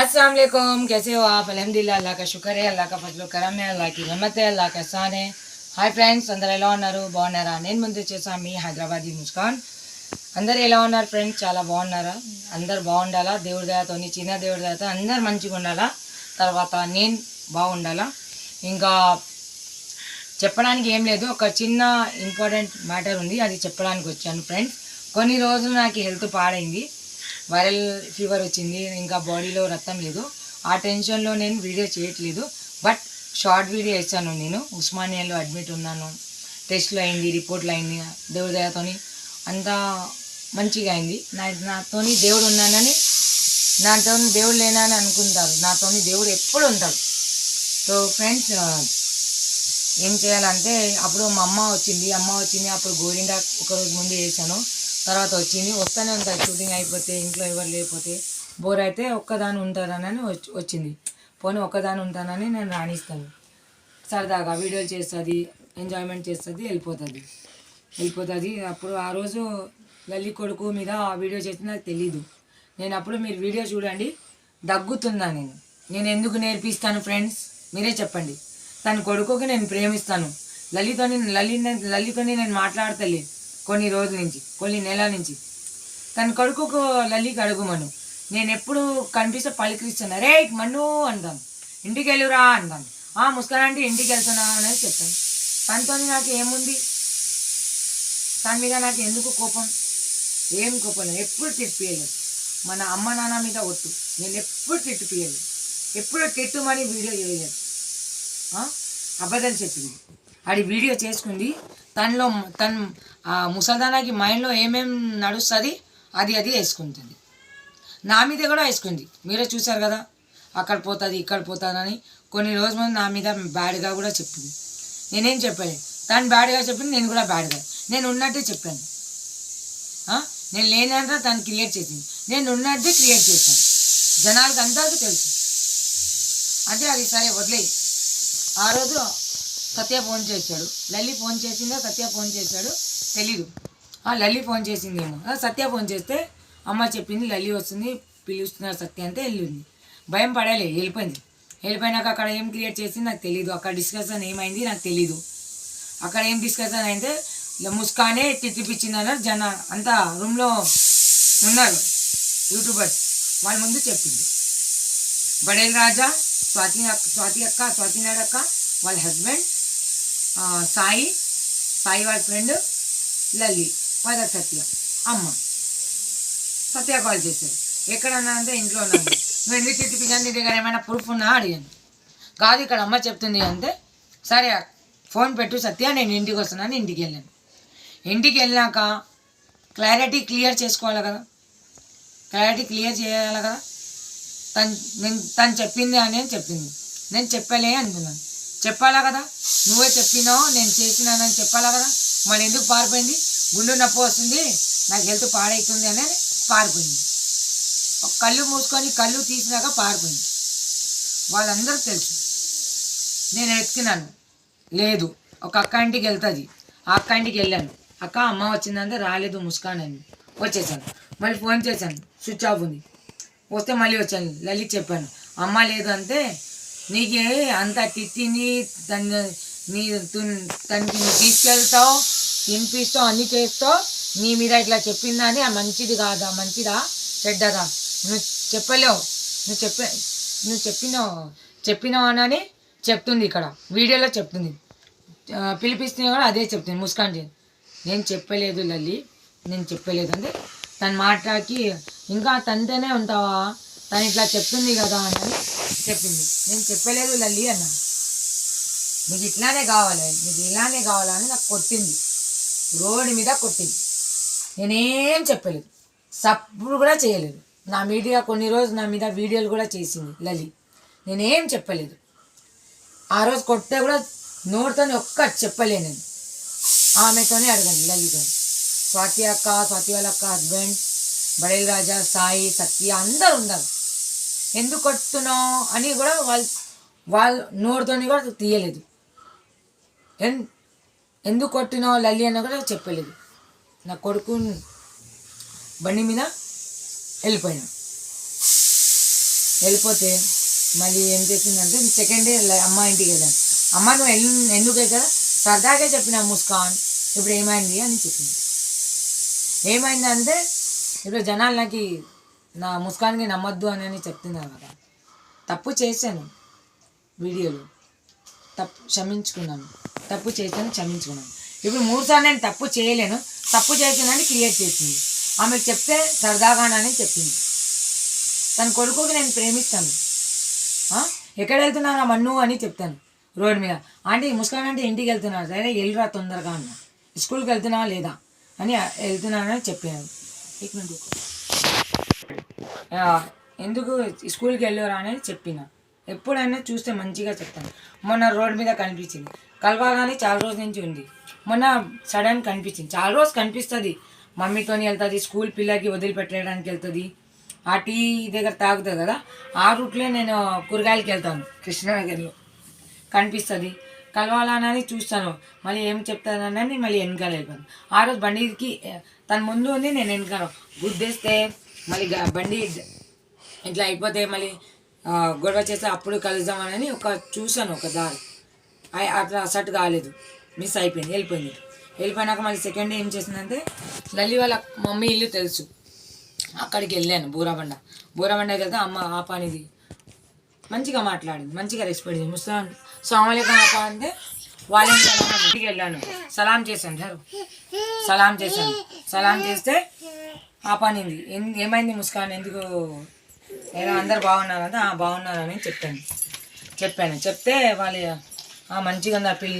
अस्सलाम वालेकुम, कैसे हो आप? अल्हम्दुलिल्लाह, अल्लाह का शुक्र है, अल्लाह का फजल करम है, अल्लाह की रहमत है, अल्लाह का एहसान है. హాయ్ ఫ్రెండ్స్, అందరు ఎలా ఉన్నారు? బాగున్నారా? నేను ముందు వచ్చేసా మీ హైదరాబాదీ ముస్కాన్. అందరు ఎలా ఉన్నారు ఫ్రెండ్స్? చాలా బాగున్నారా? అందరు బాగుండాలా, దేవుడి దయతో, చిన్న దేవుడి దయతో అందరు మంచిగా ఉండాలా. తర్వాత నేను బాగుండాలా. ఇంకా చెప్పడానికి ఏం లేదు, ఒక చిన్న ఇంపార్టెంట్ మ్యాటర్ ఉంది, అది చెప్పడానికి వచ్చాను ఫ్రెండ్స్. కొన్ని రోజులు నాకు హెల్త్ పాడైంది, వైరల్ ఫీవర్ వచ్చింది, ఇంకా బాడీలో రక్తం లేదు. ఆ టెన్షన్లో నేను వీడియో చేయట్లేదు. బట్ షార్ట్ వీడియో వేసాను. నేను ఉస్మానియాలో అడ్మిట్ ఉన్నాను, టెస్ట్లు అయింది, రిపోర్ట్లు అయింది. దేవుడి దయతోని అంతా మంచిగా అయింది. నాతోని దేవుడు ఉన్నానని, నాతో దేవుడు లేనని అనుకుంటారు. నాతోని దేవుడు ఎప్పుడు ఉంటాడు. సో ఫ్రెండ్స్, ఏం చేయాలంటే అప్పుడు మా అమ్మ వచ్చింది. అప్పుడు గోరిండా ఒకరోజు ముందు వేసాను, తర్వాత వస్తూనే ఉంటుంది. షూటింగ్ అయిపోతే, ఇంట్లో ఎవరు లేకపోతే, బోర్ అయితే ఒక్కదాని ఉంటారని వచ్చింది. పోనీ ఒక్కదాని ఉంటానని నేను రాణిస్తాను. సరదాగా వీడియోలు చేస్తుంది, ఎంజాయ్మెంట్ చేస్తుంది, వెళ్ళిపోతుంది. అప్పుడు ఆ రోజు లల్లి కొడుకు మీద ఆ వీడియో చేసి నాకు తెలీదు. నేను అప్పుడు మీరు వీడియో చూడండి, దగ్గుతుందా నేను ఎందుకు నేర్పిస్తాను ఫ్రెండ్స్? మీరే చెప్పండి. తన కొడుకుకి నేను ప్రేమిస్తాను. లల్లితోని నేను మాట్లాడతలే కొన్ని రోజుల నుంచి, కొన్ని నెలల నుంచి. తన కొడుకుకు లల్లికి అడుగుమను. నేను ఎప్పుడు కనిపిస్తే పలికిస్తాను, రే మన్ను అంటాను, ఇంటికి వెళ్ళురా అంటాను. ముస్కాన్ అంటే ఇంటికి వెళ్తున్నా అనేది చెప్తాను. తనతో నాకు ఏముంది? తన మీద నాకు ఎందుకు కోపం? ఏం కోపం లేదు. ఎప్పుడు తిట్టిపోయలేదు. మన అమ్మ నాన్న మీద ఒట్టు, నేను ఎప్పుడు తిట్టిపోయలేదు. ఎప్పుడు తిట్టుమని వీడియో చేయలేదు. అబద్ధాలు చెప్పింది. అది వీడియో చేసుకుంది. తన ముసల్దానాకి మైండ్లో ఏమేం నడుస్తుంది అది వేసుకుంటుంది. నా మీద కూడా వేసుకుంది. మీరే చూసారు కదా, అక్కడ పోతుంది ఇక్కడ పోతుందని. కొన్ని రోజుల ముందు నా మీద బ్యాడ్గా కూడా చెప్పింది. నేనేం చెప్పలేదు. తను బ్యాడ్గా చెప్పింది, నేను కూడా బ్యాడ్గా, నేను ఉన్నట్టే చెప్పాను. నేను లేనంటే తను క్రియేట్ చేసింది, నేను ఉన్నట్టే క్రియేట్ చేశాను. జనాలకు అందరికీ తెలుసు. అంటే అది సరే వదిలేయి. ఆ రోజు సత్య ఫోన్ చేశాడు, లల్లి ఫోన్ చేసిందో సత్య ఫోన్ చేశాడు తెలీదు. లల్లి ఫోన్ చేసిందేమో. సత్య ఫోన్ చేస్తే అమ్మ చెప్పింది లల్లి వస్తుంది, పిలుస్తున్నారు సత్య అంటే వెళ్ళింది. భయం పడలే, వెళ్ళిపోయినాక అక్కడ ఏం క్రియేట్ చేసింది నాకు తెలీదు. అక్కడ డిస్కషన్ ఏమైంది నాకు తెలీదు. అక్కడ ఏం డిస్కషన్ అయితే ముస్కానే తిట్టిపించిందన్నారు. అంతా రూమ్లో ఉన్నారు యూట్యూబర్స్, వాళ్ళ ముందు చెప్పింది. బడేల్ రాజా, స్వాతి నాయుడు అక్క, వాళ్ళ హస్బెండ్ సాయి వాళ్ళ ఫ్రెండ్ లల్లి, వాళ్ళ సత్య అమ్మ. సత్య కాల్ చేశారు, ఎక్కడన్నా అంటే ఇంట్లో ఉన్నాను. నువ్వు ఎందుకు తిట్టిపించాను, నీ దగ్గర ఏమైనా ప్రూఫ్ ఉన్నా అడిగాను. కాదు ఇక్కడ అమ్మ చెప్తుంది అంటే, సరే ఫోన్ పెట్టు సత్య, నేను ఇంటికి వస్తున్నాను. ఇంటికి వెళ్ళాను. ఇంటికి వెళ్ళాక క్లారిటీ క్లియర్ చేసుకోవాలి కదా, క్లారిటీ క్లియర్ చేయాలి కదా. తను చెప్పింది అని చెప్పింది, నేను చెప్పలే అంటున్నాను. చెప్పాలా కదా, నువ్వే చెప్పినావు నేను చేసినానని చెప్పాలా కదా. మళ్ళీ ఎందుకు పారిపోయింది? గుండె నొప్పి వస్తుంది, నాకు హెల్త్ పాడవుతుంది అని పారిపోయింది. కళ్ళు మూసుకొని కళ్ళు తీసినాక పారిపోయింది. వాళ్ళందరూ తెలుసు. నేను ఎత్తినాను, లేదు ఒక అక్క ఇంటికి వెళ్తుంది. ఆ అక్క ఇంటికి వెళ్ళాను. అక్క అమ్మ వచ్చిందంటే రాలేదు ముస్కాన్ అని వచ్చేసాను. మళ్ళీ ఫోన్ చేశాను, స్విచ్ ఆఫ్ ఉంది. వస్తే మళ్ళీ వచ్చాను, లలిత్ చెప్పాను అమ్మ లేదు అంటే, నీకే అంత తిట్టింది తనకి నువ్వు తీసుకెళ్తావు, తినిపిస్తావు, అన్నీ చేస్తావు, నీ మీద ఇట్లా చెప్పిందా అని మంచిది కాదా, మంచిదా చెడ్డదా? నువ్వు చెప్పలేవు, నువ్వు చెప్పినావు అని చెప్తుంది. ఇక్కడ వీడియోలో చెప్తుంది, పిలిపిస్తున్నా కూడా అదే చెప్తుంది ముస్కాన్. నేను చెప్పలేదు లల్లి, నేను చెప్పలేదు అంటే తను మాట్లాడి, ఇంకా తనతోనే ఉంటావా, తను ఇట్లా చెప్తుంది కదా అని చెప్పింది. నేను చెప్పలేదు లల్లి అన్నా, నీకు ఇట్లానే కావాలి, నీకు ఇలానే కావాలని నాకు కొట్టింది, రోడ్డు మీద కొట్టింది. నేనేం చెప్పలేదు, సప్పుడు కూడా చేయలేదు. నా మీడియా కొన్ని రోజులు నా మీద వీడియోలు కూడా చేసింది లలి, నేనేం చెప్పలేదు. ఆ రోజు కొట్టే కూడా నోటితోనే ఒక్క చెప్పలే నేను. ఆమెతోనే అడగండి లలితో. స్వాతి వాళ్ళ అక్క హస్బెండ్, బడేల్ రాజా, సాయి, సత్య అందరు ఉన్నారు. ఎందుకు కొడుతున్నావు అని కూడా వాళ్ళ నోటితోని కూడా తీయలేదు. ఎందుకు కొట్టినావు లల్లి అన్న కూడా చెప్పలేదు. నా కొడుకు బండి మీద వెళ్ళిపోయినా. వెళ్ళిపోతే మళ్ళీ ఏం చేసిందంటే సెకండ్ డే అమ్మ ఇంటికి వెళ్ళాను. అమ్మ నువ్వు ఎందుకు కదా సరదాగా చెప్పిన ముస్కాన్ ఇప్పుడు ఏమైంది అని చెప్పింది. ఏమైందంటే ఇప్పుడు జనాలు నాకు నా ముస్కాన్కి నమ్మొద్దు అని చెప్తున్నారు కదా. తప్పు చేశాను, వీడియోలో తప్పు క్షమించుకున్నాను, తప్పు చేశాను క్షమించుకున్నాను. ఇప్పుడు 3 సార్లు నేను తప్పు చేయలేను, తప్పు చేశానని క్రియేట్ చేసింది. ఆమెకు చెప్తే సరదాగానని చెప్పింది. తన కొడుకుకి నేను ప్రేమిస్తాను, ఎక్కడ వెళ్తున్నారా మన్ను అని చెప్తాను రోడ్ మీద. ఆంటీ ముస్కాన్ అంటే ఇంటికి వెళ్తున్నారు, సరే వెళ్ళిరా తొందరగా అన్నా. స్కూల్కి వెళ్తున్నావా లేదా అని వెళ్తున్నానని చెప్పాను. ఎందుకు స్కూల్కి వెళ్ళారా అనేది చెప్పిన. ఎప్పుడైనా చూస్తే మంచిగా చెప్తాను. మొన్న రోడ్ మీద కనిపించింది, కలవాలని చాలా రోజుల నుంచి ఉంది. మొన్న సడన్ కనిపించింది, చాలా రోజు కనిపిస్తుంది. మమ్మీతోని వెళ్తుంది, స్కూల్ పిల్లకి వదిలిపెట్టడానికి వెళ్తుంది, ఆ టీ దగ్గర తాగుతుంది కదా, ఆ రూట్లో నేను కూరగాయలకి వెళ్తాను కృష్ణనగర్లో. కనిపిస్తుంది, కలవాలని చూస్తాను, మళ్ళీ ఏం చెప్తానని మళ్ళీ వెనకాల వెళ్ళిపోతాను. ఆ రోజు బండికి తన ముందు ఉంది, నేను వెనకాల గుద్దేస్తే మళ్ళీ బండి ఇట్లా అయిపోతే మళ్ళీ గొడవ చేస్తే అప్పుడు కలుద్దామని చూశాను ఒక దారి. అట్లా అసట్ కాలేదు, మిస్ అయిపోయింది, వెళ్ళిపోయింది. వెళ్ళిపోయినాక మళ్ళీ సెకండ్ డే ఏం చేసిందంటే లల్లి వాళ్ళ మమ్మీ ఇల్లు తెలుసు, అక్కడికి వెళ్ళాను. బూరాబండకి వెళ్తే అమ్మ ఆపానిది మంచిగా మాట్లాడింది, మంచిగా రెస్పెక్ట్ చేసింది. ముస్లాం సలాంలేకం ఆపా అంటే వాళ్ళ ఇంటికి వెళ్ళాను, సలాం చేశాను సార్, సలాం చేస్తే ఆపానింది. ఏమైంది ముస్కాన్ ఎందుకు ఏదో అందరు బాగున్నారంటే బాగున్నారని చెప్తే వాళ్ళు మంచిగా ఉంది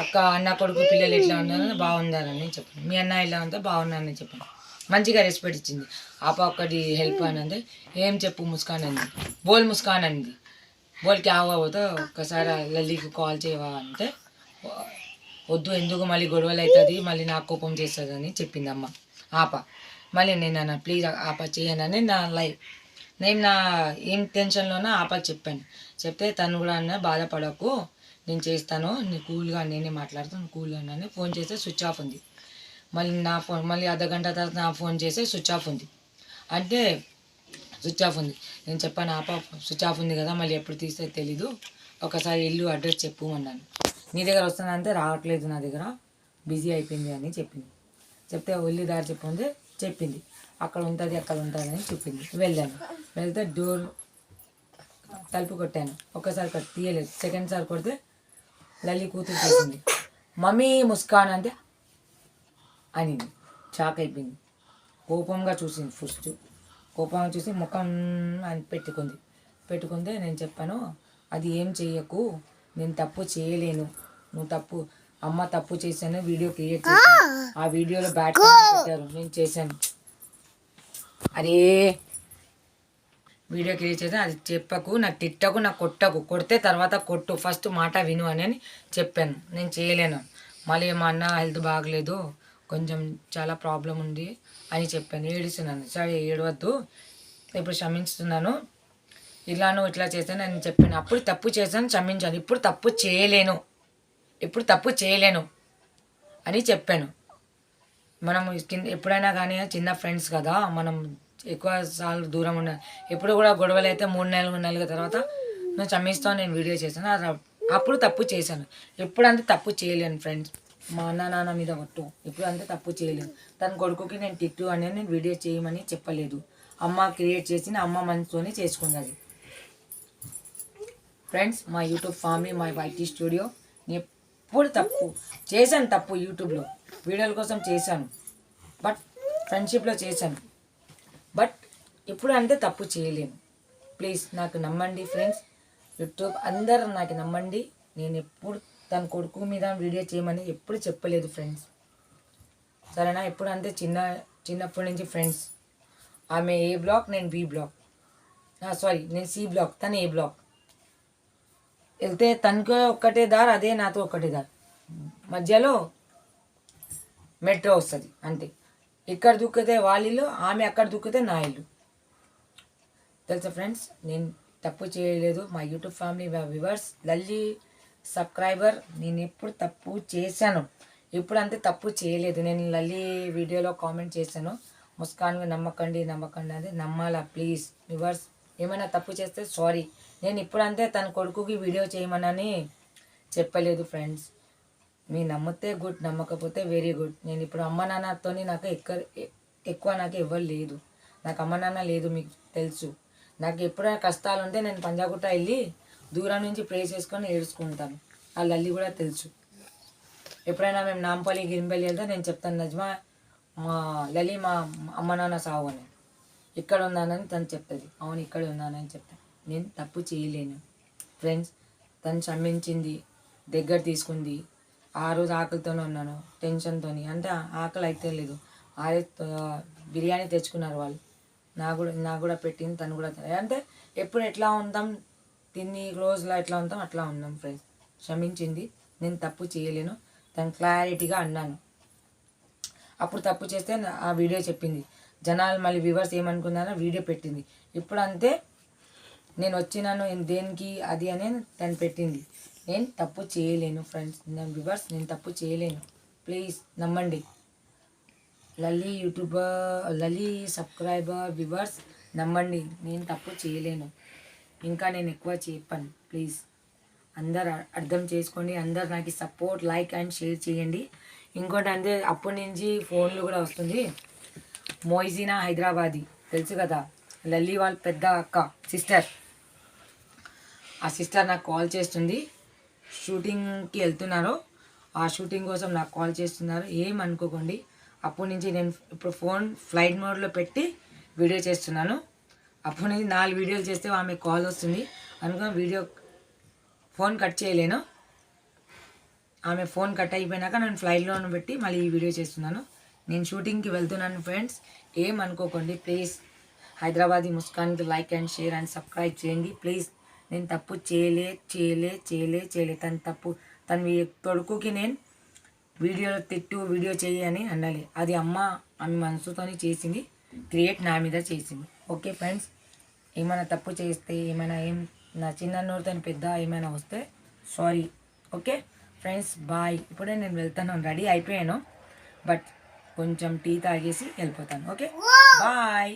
అక్క అన్న కొడుకు పిల్లలు ఎట్లా ఉన్నారని బాగున్నారని చెప్పాను. మీ అన్న ఇలా ఉంటే బాగున్నారని చెప్పాను. మంచిగా రెస్పెక్ట్ ఇచ్చింది. ఒక్కటి హెల్ప్ అని అంటే ఏం చెప్పు ముస్కాన్ అంది, బోల్ ముస్కాన్ అంది. బోల్కి ఆవతో ఒక్కసారి లల్లికి కాల్ చేయవా అంటే వద్దు, ఎందుకు మళ్ళీ గొడవలు అవుతుంది, మళ్ళీ నాకు కోపం చేస్తుంది అని చెప్పింది అమ్మ. మళ్ళీ నేను అన్న ప్లీజ్ చేయనని నేను నా ఏం టెన్షన్లోనో చెప్పాను. చెప్తే తను కూడా అన్న బాధపడకు, నేను చేస్తాను, నీ కూల్గా నేనే మాట్లాడుతాను, కూల్గా అని ఫోన్ చేస్తే స్విచ్ ఆఫ్ ఉంది. మళ్ళీ నా ఫోన్ మళ్ళీ అర్ధగంట తర్వాత నా ఫోన్ చేస్తే స్విచ్ ఆఫ్ ఉంది. అంటే స్విచ్ ఆఫ్ ఉంది. నేను చెప్పాను స్విచ్ ఆఫ్ ఉంది కదా, మళ్ళీ ఎప్పుడు తీస్తే తెలీదు, ఒకసారి ఇల్లు అడ్రస్ చెప్పు అన్నాను. నీ దగ్గర వస్తానంటే రావట్లేదు, నా దగ్గర బిజీ అయిపోయింది అని చెప్పింది. చెప్తే ఇల్లు దారి చెప్పింది, అక్కడ ఉంటుంది అని చెప్పింది. వెళ్ళాను, వెళ్తే డోర్ తలుపు కొట్టాను. ఒక్కసారి తీయలేదు, సెకండ్ సారి కొడితే లల్లి కూతురు చేసింది, మమ్మీ ముస్కాన్ అంటే అనింది. షాక్ అయిపోయింది, కోపంగా చూసింది. ఫస్ట్ కోపంగా చూసి ముఖం అని పెట్టుకుంటే నేను చెప్పాను, అది ఏం చెయ్యకు, నేను తప్పు చేయలేను, అమ్మ తప్పు చేశాను, వీడియో క్రియేట్ చేశాను, ఆ వీడియోలో బ్యాడ్ పెట్టారు, నేను చేశాను, అరే వీడియో క్రియేట్ చేస్తే అది చెప్పకు, నాకు తిట్టకు, నాకు కొడితే తర్వాత కొట్టు, ఫస్ట్ మాట విను అని చెప్పాను. నేను చేయలేను, మళ్ళీ మా అన్న హెల్త్ బాగలేదు, కొంచెం చాలా ప్రాబ్లం ఉంది అని చెప్పాను. ఏడుస్తున్నాను, సరే ఏడవద్దు, ఇప్పుడు క్షమించుతున్నాను, ఇట్లా చేశాను నేను చెప్పాను. అప్పుడు తప్పు చేశాను, క్షమించాను, ఇప్పుడు తప్పు చేయలేను అని చెప్పాను. మనం ఎప్పుడైనా కానీ చిన్న ఫ్రెండ్స్ కదా, మనం ఎక్కువ సార్లు దూరం ఉన్న ఎప్పుడు కూడా గొడవలు అయితే 3 నెలల తర్వాత నేను క్షమిస్తాను, నేను వీడియో చేశాను, అప్పుడు తప్పు చేశాను. ఎప్పుడంటే తప్పు చేయలేను ఫ్రెండ్స్, మా నాన్న మీద కొట్టు, ఎప్పుడంటే తప్పు చేయలేను. తన కొడుకుకి నేను తిట్టు అని నేను వీడియో చేయమని చెప్పలేదు. అమ్మ క్రియేట్ చేసిన అమ్మ మనసుతోనే చేసుకున్నది. ఫ్రెండ్స్, మా యూట్యూబ్ ఫ్యామిలీ, మా వైటీ స్టూడియో, నేను ఎప్పుడు తప్పు యూట్యూబ్లో వీడియోల కోసం చేశాను, బట్ ఫ్రెండ్షిప్లో చేశాను, బట్ ఇప్పుడు అంటే తప్పు చేయలేను. ప్లీజ్ నాకు నమ్మండి ఫ్రెండ్స్, యూట్యూబ్ అందరూ నాకు నమ్మండి. నేను ఎప్పుడు తన కొడుకు మీద వీడియో చేయమని ఎప్పుడు చెప్పలేదు ఫ్రెండ్స్, సరేనా? ఎప్పుడు అంటే చిన్నప్పటి నుంచి ఫ్రెండ్స్, ఆమె ఏ బ్లాక్, నేను బి బ్లాక్, నేను సి బ్లాక్, తను ఏ బ్లాక్. వెళ్తే తనకు ఒక్కటే దారి, అదే నాతో ఒక్కటే దారి, మధ్యలో మెట్రో వస్తుంది అంతే. ఇక్కడ దుక్కితే వాళ్ళ ఇల్లు, ఆమె అక్కడ దుక్కితే నా ఇల్లు, తెలుసా ఫ్రెండ్స్? నేను తప్పు చేయలేదు. మా YouTube family viewers, Lalli subscriber, నేను ఎప్పుడు తప్పు చేశాను, ఇప్పుడు అంతే తప్పు చేయలేదు. నేను లల్లి వీడియోలో కామెంట్ చేశాను, ముస్కాన్గా నమ్మకండి అది నమ్మాలా ప్లీజ్ వ్యూవర్స్, ఏమైనా తప్పు చేస్తే సారీ. నేను ఇప్పుడంతే తన కొడుకుకి వీడియో చేయమనని చెప్పలేదు ఫ్రెండ్స్. మీరు నమ్మితే గుడ్, నమ్మకపోతే వెరీ గుడ్. నేను ఇప్పుడు అమ్మ నాన్నతో నాకు ఎక్కువ నాకు ఎవ్వరు లేదు. నాకు అమ్మ నాన్న లేదు, మీకు తెలుసు. నాకు ఎప్పుడైనా కష్టాలు ఉంటే నేను పంజాగుట్ట వెళ్ళి దూరం నుంచి ప్రే చేసుకొని ఏడ్చుకుంటాను. ఆ లల్లి కూడా తెలుసు. ఎప్పుడైనా మేము నాంపల్లి గిరింపల్లి వెళ్తే నేను చెప్తాను, నజ్మా మా లలి మా అమ్మ నాన్న సావు అని. ఇక్కడ ఉన్నానని తను చెప్తుంది. అవును ఇక్కడ ఉన్నానని చెప్తాను. నేను తప్పు చేయలేను ఫ్రెండ్స్. తను క్షమించింది, దగ్గర తీసుకుంది. ఆ రోజు ఆకలితోనే ఉన్నాను, టెన్షన్తో. అంటే ఆకలి అయితే లేదు. ఆరే బిర్యానీ తెచ్చుకున్నారు వాళ్ళు, నాకు కూడా పెట్టింది. తను కూడా అంటే ఎప్పుడు ఎట్లా ఉంటాం, తిని రోజులో ఎట్లా ఉంటాం అట్లా ఉన్నాం ఫ్రెండ్స్. క్షమించింది. నేను తప్పు చేయలేను, తను క్లారిటీగా అన్నాను. అప్పుడు తప్పు చేస్తే ఆ వీడియో చెప్పింది. జనాలు మళ్ళీ వ్యూవర్స్ ఏమనుకున్నారో వీడియో పెట్టింది. ఇప్పుడు అంతే నేను వచ్చినాను దేనికి అది అని తను పెట్టింది. నేను తప్పు చేయలేను ఫ్రెండ్స్. నా వ్యూవర్స్ నేను తప్పు చేయలేను, ప్లీజ్ నమ్మండి. Lalli YouTuber, Lalli subscriber, viewers నమ్మండి. నేను తప్పు చేయలేను. ఇంకా నేను ఎక్కువ చెప్పాను, ప్లీజ్ అందరు అర్థం చేసుకోండి. అందరు నాకు సపోర్ట్, లైక్ అండ్ షేర్ చేయండి. ఇంకోటి అంటే అప్పటి నుంచి ఫోన్లు కూడా వస్తుంది. మోయిజీనా హైదరాబాదీ తెలుసు కదా, లల్లి వాళ్ళ పెద్ద అక్క సిస్టర్. ఆ సిస్టర్ నాకు కాల్ చేస్తుంది. షూటింగ్కి వెళ్తున్నారు, ఆ షూటింగ్ కోసం నాకు కాల్ చేస్తున్నారు. ఏమనుకోకండి. అప్పటి నుంచి నేను ఇప్పుడు ఫోన్ ఫ్లైట్ మోడ్లో పెట్టి వీడియో చేస్తున్నాను. అప్పటి నుంచి 4 వీడియోలు చేస్తే ఆమె కాల్ వస్తుంది అనుకుని ఫోన్ కట్ చేయలేను. ఆమె ఫోన్ కట్ అయిపోయినాక నేను ఫ్లైట్లో పెట్టి మళ్ళీ ఈ వీడియో చేస్తున్నాను. నేను షూటింగ్కి వెళ్తున్నాను ఫ్రెండ్స్, ఏమనుకోకండి ప్లీజ్. హైదరాబాదీ ముస్కాన్కి like and share and subscribe చేయండి ప్లీజ్. నేను తప్పు చేయలే. తన కొడుకుకి నేను వీడియో చేయి అని అనాలి. అది ఆమె మనసుతోని చేసింది, క్రియేట్ నా మీద చేసింది. ఓకే ఫ్రెండ్స్, ఏమైనా తప్పు చేస్తే నా చిన్న నోరుతో పెద్ద ఏమైనా వస్తే సారీ. Okay friends, bye. ఇప్పుడే నేను వెళ్తాను, రెడీ అయిపోయాను. బట్ కొంచెం టీ తాగేసి వెళ్ళిపోతాను. Okay bye.